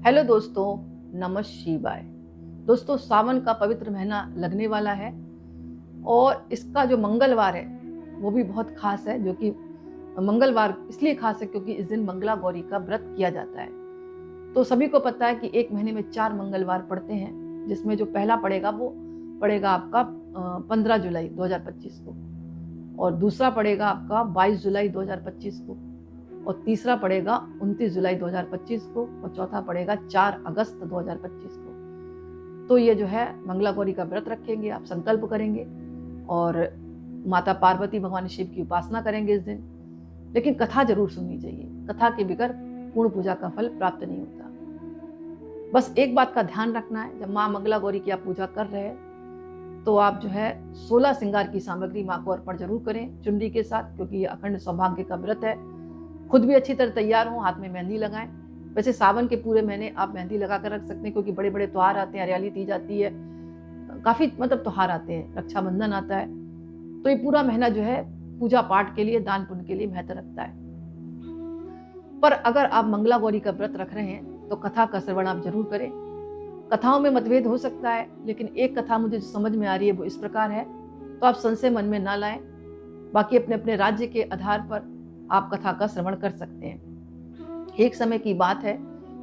Hello दोस्तों, नमः शिवाय। दोस्तों, सावन का पवित्र महीना लगने वाला है और इसका जो मंगलवार है वो भी बहुत खास है। जो कि मंगलवार इसलिए खास है क्योंकि इस दिन मंगला गौरी का व्रत किया जाता है। तो सभी को पता है कि एक महीने में 4 मंगलवार पड़ते हैं, जिसमें जो पहला पड़ेगा वो पड़ेगा आपका 15 जुलाई 2025 को, और दूसरा पड़ेगा आपका 22 जुलाई 2025 को, और तीसरा पड़ेगा 29 जुलाई 2025 को, और चौथा पड़ेगा 4 अगस्त 2025 को। तो ये जो है मंगला गौरी का व्रत रखेंगे, आप संकल्प करेंगे और माता पार्वती भगवान शिव की उपासना करेंगे इस दिन। लेकिन कथा जरूर सुननी चाहिए, कथा के बगैर पूर्ण पूजा का फल प्राप्त नहीं होता। बस एक बात का ध्यान रखना है, जब माँ मंगला गौरी की आप पूजा कर रहे हैं तो आप जो है 16 श्रृंगार की सामग्री माँ को अर्पण जरूर करें चुनरी के साथ, क्योंकि ये अखंड सौभाग्य का व्रत है। खुद भी अच्छी तरह तैयार हो, हाथ में मेहंदी लगाएं। वैसे सावन के पूरे महीने आप मेहंदी लगा कर रख सकते हैं, क्योंकि बड़े बड़े त्योहार आते हैं, हरियाली दी जाती है, काफी त्योहार आते हैं, रक्षाबंधन आता है। तो ये पूरा महीना जो है पूजा पाठ के लिए, दान पुण्य के लिए महत्व रखता है। पर अगर आप मंगला गौरी का व्रत रख रहे हैं तो कथा का श्रवण आप जरूर करें। कथाओं में मतभेद हो सकता है, लेकिन एक कथा मुझे जो समझ में आ रही है वो इस प्रकार है, तो आप संशय मन में ना लाएं। बाकी अपने अपने राज्य के आधार पर आप कथा का श्रवण कर सकते हैं। एक समय की बात है,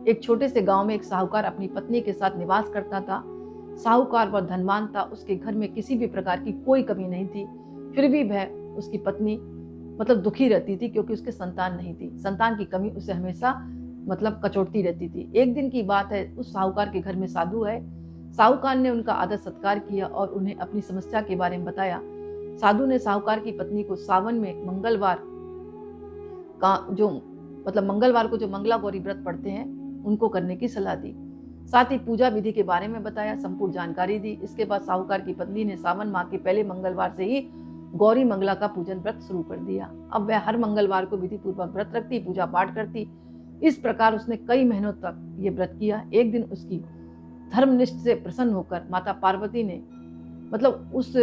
एक छोटे से गांव में एक साहूकार अपनी पत्नी के साथ निवास करता था। साहूकार बहुत धनवान था, उसके घर में किसी भी प्रकार की कोई कमी नहीं थी। फिर भी वह उसकी पत्नी दुखी रहती थी, क्योंकि उसके संतान नहीं थी। संतान की कमी उसे हमेशा कचोटती रहती थी। एक दिन की बात है, उस साहूकार के घर में साधु है। साहूकार ने उनका आदर सत्कार किया और उन्हें अपनी समस्या के बारे में बताया। साधु ने साहूकार की पत्नी को सावन में मंगलवार का जो मंगलवार को जो मंगला गौरी व्रत पढ़ते हैं उनको करने की सलाह दी। साथ ही पूजा विधि के बारे में बताया, संपूर्ण जानकारी दी। इसके बाद साहूकार की पत्नी ने सावन माह के पहले मंगलवार से ही गौरी मंगला का पूजन व्रत शुरू कर दिया। अब वह हर मंगलवार को विधि पूर्वक व्रत रखती, पूजा पाठ करती। इस प्रकार उसने कई महीनों तक ये व्रत किया। एक दिन उसकी धर्मनिष्ठ से प्रसन्न होकर माता पार्वती ने उस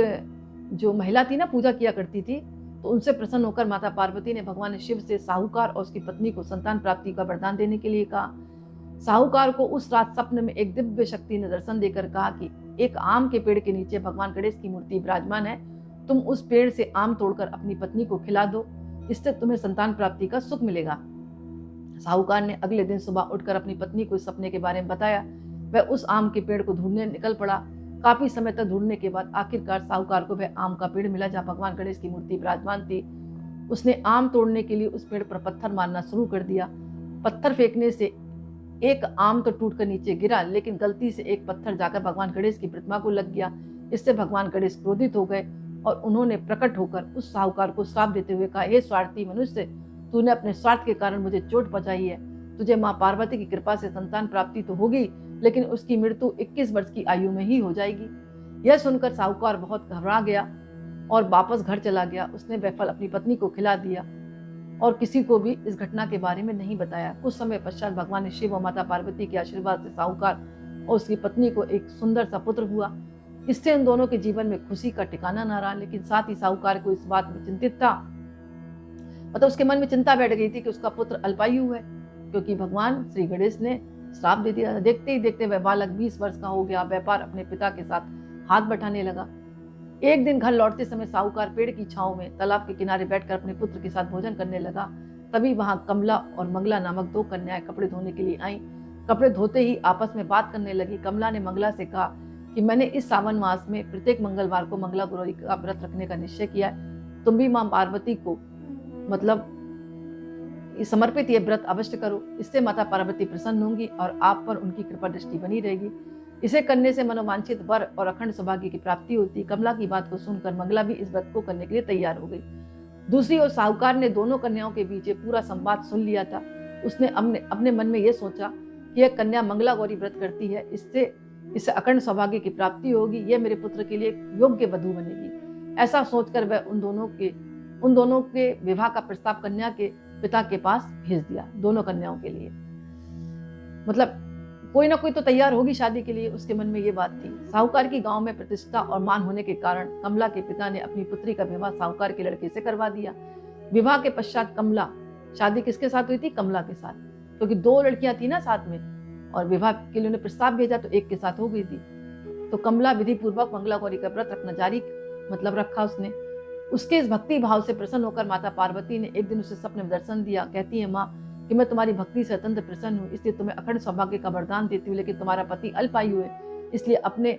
जो महिला थी ना, पूजा किया करती थी, तो उनसे प्रसन्न होकर माता पार्वती ने भगवान शिव से साहूकार और उसकी पत्नी को संतान प्राप्ति का वरदान देने के लिए कहा। साहूकार को उस रात सपने में एक दिव्य शक्ति ने दर्शन देकर कहा कि एक आम के पेड़ के नीचे भगवान गणेश की मूर्ति विराजमान है, तुम उस पेड़ से आम तोड़कर अपनी पत्नी को खिला दो, इससे तुम्हें संतान प्राप्ति का सुख मिलेगा। साहूकार ने अगले दिन सुबह उठकर अपनी पत्नी को इस सपने के बारे में बताया। वह उस आम के पेड़ को ढूंढने निकल पड़ा। काफी समय तक ढूंढने के बाद आखिरकार साहूकार को वह आम का पेड़ मिला, जहाँ भगवान गणेश की मूर्ति विराजमान थी। उसने आम तोड़ने के लिए उस पेड़ पर पत्थर मारना शुरू कर दिया। पत्थर फेंकने से एक आम तो टूटकर नीचे गिरा, लेकिन गलती से एक पत्थर जाकर भगवान गणेश की प्रतिमा को लग गया। इससे भगवान गणेश क्रोधित हो गए और उन्होंने प्रकट होकर उस साहूकार को श्राप देते हुए कहा, हे स्वार्थी मनुष्य, तूने अपने स्वार्थ के कारण मुझे चोट पहुंचाई है। तुझे माँ पार्वती की कृपा से संतान प्राप्ति तो होगी, लेकिन उसकी मृत्यु 21 वर्ष की आयु में ही हो जाएगी। यह सुनकर साहूकार बहुत घबरा गया और वापस घर चला गया। उसने वह फल अपनी पत्नी को खिला दिया और किसी को भी इस घटना के बारे में नहीं बताया। कुछ समय पश्चात भगवान शिव और माता पार्वती के आशीर्वाद से साहूकार और उसकी पत्नी को एक सुंदर सा पुत्र हुआ। इससे उन दोनों के जीवन में खुशी का ठिकाना न रहा, लेकिन साथ ही साहूकार को इस बात में चिंतित था, उसके मन में चिंता बैठ गई थी कि उसका पुत्र अल्पायु है, क्योंकि भगवान श्री गणेश ने श्राप दे दिया। देखते ही देखते वह बालक 20 वर्ष का हो गया। व्यापार अपने पिता के साथ हाथ बटाने लगा। एक दिन घर लौटते समय साहूकार पेड़ की छांव में तालाब के किनारे बैठकर अपने पुत्र के साथ भोजन करने लगा। तभी वहां कमला और मंगला नामक 2 कन्याएं कपड़े धोने के लिए आईं। कपड़े धोते ही आपस में बात करने लगी। कमला ने मंगला से कहा कि मैंने इस सावन मास में प्रत्येक मंगलवार को मंगला गौरी का व्रत रखने का निश्चय किया है। तुम भी माँ पार्वती को समर्पित ये व्रत अवश्य करो, इससे माता पार्वती प्रसन्न होंगी और आप पर उनकी कृपा दृष्टि बनी रहेगी। इसे करने से मनोवांछित वर और अखंड सौभाग्य की प्राप्ति होती। कमला की बात को सुनकर मंगला भी इस व्रत को करने के लिए तैयार हो गई। दूसरी ओर साहूकार ने दोनों कन्याओं के बीच पूरा संवाद सुन लिया था। उसने अपने मन में यह सोचा कि यह कन्या मंगला गौरी व्रत करती है, इससे अखंड सौभाग्य की प्राप्ति होगी, यह मेरे पुत्र के लिए योग्य वधू बनेगी। ऐसा सोचकर वह उन दोनों के विवाह का प्रस्ताव कन्या के पिता के पास भेज दिया। दोनों कन्याओं के लिए कोई ना कोई तो तैयार होगी शादी के लिए, उसके मन में ये बात थी। साहूकार की गांव में प्रतिष्ठा और मान होने के कारण कमला के पिता ने अपनी पुत्री का विवाह साहूकार के लड़के से करवा दिया। विवाह के पश्चात कमला शादी किसके साथ हुई थी? कमला के साथ, क्योंकि 2 लड़कियां थी ना साथ में, और विवाह के लिए उन्हें प्रस्ताव भेजा तो एक के साथ हो गई थी। तो कमला विधि पूर्वक मंगला गौरी का व्रत रखना जारी रखा उसने। उसके इस भक्ति भाव से प्रसन्न होकर माता पार्वती ने एक दिन उसे सपने में दर्शन दिया। कहती है माँ कि मैं तुम्हारी भक्ति से अत्यंत प्रसन्न हूँ, इसलिए तुम्हें अखंड सौभाग्य का वरदान देती हूँ, लेकिन तुम्हारा पति अल्पायु है, इसलिए अपने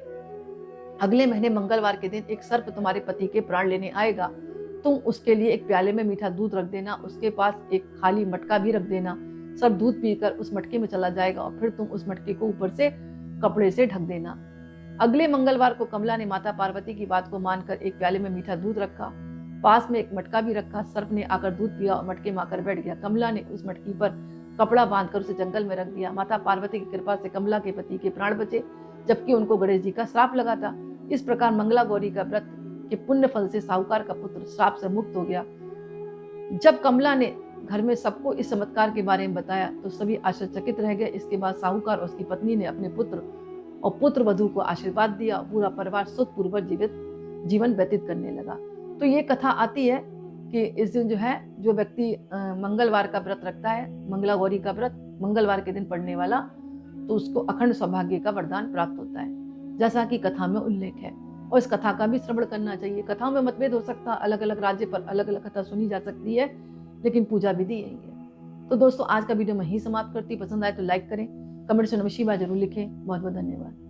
अगले महीने मंगलवार के दिन एक सर्प तुम्हारे पति के प्राण लेने आएगा। तुम उसके लिए एक प्याले में मीठा दूध रख देना, उसके पास एक खाली मटका भी रख देना। सब दूध पीकर उस मटके में चला जाएगा और फिर तुम उस मटके को ऊपर से कपड़े से ढक देना। अगले मंगलवार को कमला ने माता पार्वती की बात को मानकर एक प्याले में मीठा दूध रखा, पास में एक मटका भी रखा। सर्प ने आकर दूध पिया और मटके में आकर बैठ गया। कमला ने उस मटकी पर कपड़ा बांधकर उसे जंगल में रख दिया। माता पार्वती की कृपा से कमला के पति के प्राण बचे, जबकि उनको गणेश जी का श्राप लगा था। इस प्रकार मंगला गौरी का व्रत के पुण्य फल से साहूकार का पुत्र श्राप से मुक्त हो गया। जब कमला ने घर में सबको इस चमत्कार के बारे में बताया तो सभी आश्चर्यचकित रह गए। इसके बाद साहूकार और उसकी पत्नी ने अपने पुत्र और पुत्र वधू को आशीर्वाद दिया। पूरा परिवार सुखपूर्वक जीवन व्यतीत करने लगा। तो ये कथा आती है कि इस दिन जो है, जो व्यक्ति मंगलवार का व्रत रखता है, मंगला गौरी का व्रत मंगलवार के दिन पढ़ने वाला, तो उसको अखंड सौभाग्य का वरदान प्राप्त होता है, जैसा कि कथा में उल्लेख है। और इस कथा का भी श्रवण करना चाहिए। कथाओं में मतभेद हो सकता है, अलग अलग राज्य पर अलग अलग कथा सुनी जा सकती है, लेकिन पूजा विधि यही है। तो दोस्तों, आज का वीडियो मैं ही समाप्त करती। पसंद आए तो लाइक करें, कमेंट से नमः शिवाय जरूर लिखें। बहुत बहुत धन्यवाद।